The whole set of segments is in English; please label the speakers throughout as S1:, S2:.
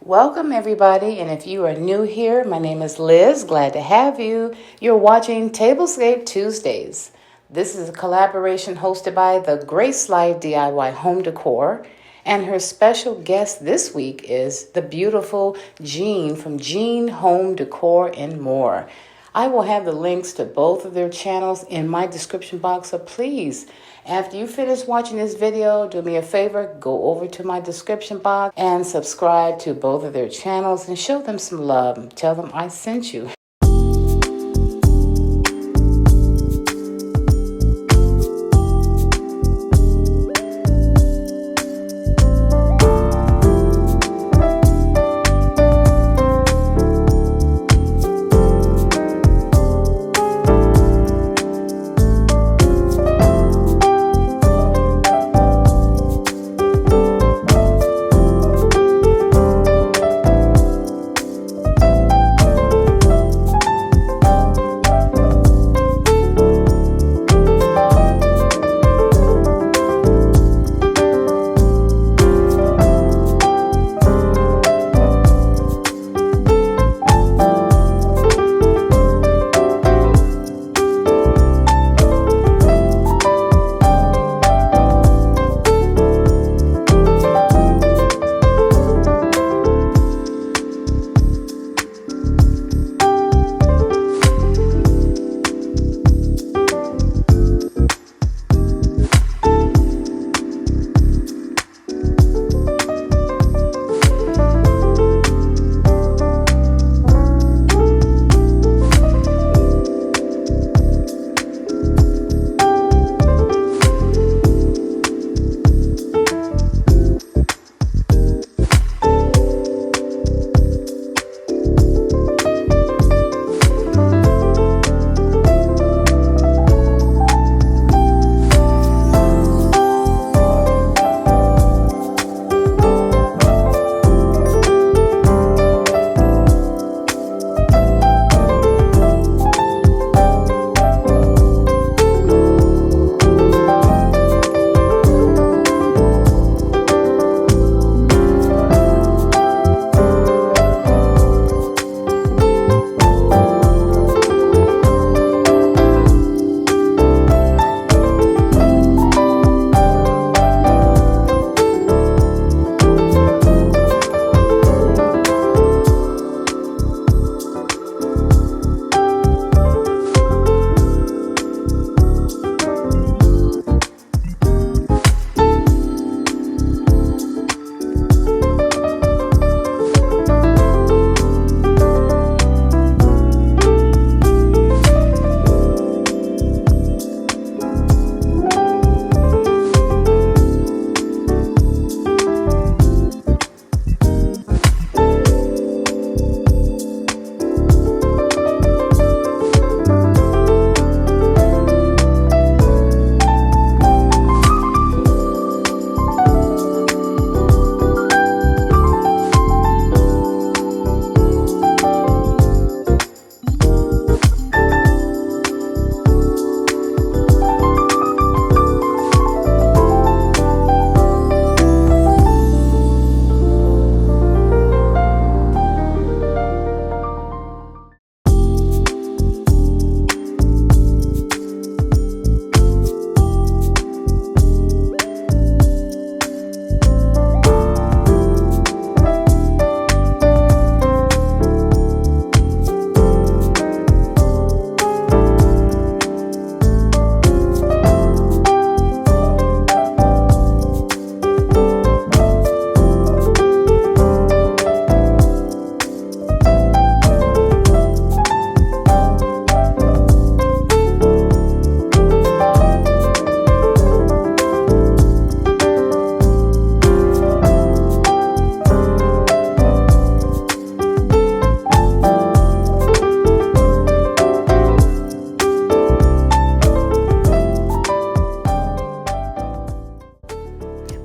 S1: Welcome everybody, and if you are new here, my name is Liz. Glad to have you. You're watching Tablescape Tuesdays. This is a collaboration hosted by the Grace Life DIY Home Decor, and her special guest this week is the beautiful Jean from Jean Home Decor and More. I will have the links to both of their channels in my description box, so please, after you finish watching this video, do me a favor, go over to my description box and subscribe to both of their channels and show them some love. Tell them I sent you.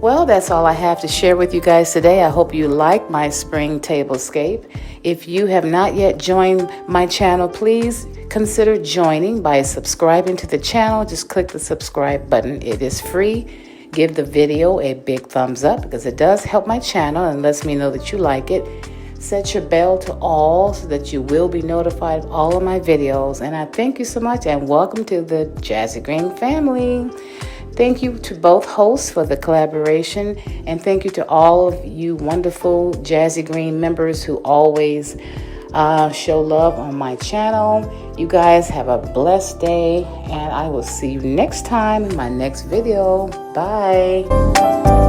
S1: Well, that's all I have to share with you guys today. I hope you like my spring tablescape. If you have not yet joined my channel, please consider joining by subscribing to the channel. Just click the subscribe button. It is free. Give the video a big thumbs up because it does help my channel and lets me know that you like it. Set your bell to all so that you will be notified of all of my videos. And I thank you so much and welcome to the Jazigreen family. Thank you to both hosts for the collaboration, and thank you to all of you wonderful Jazigreen members who always show love on my channel. You guys have a blessed day, and I will see you next time in my next video. Bye.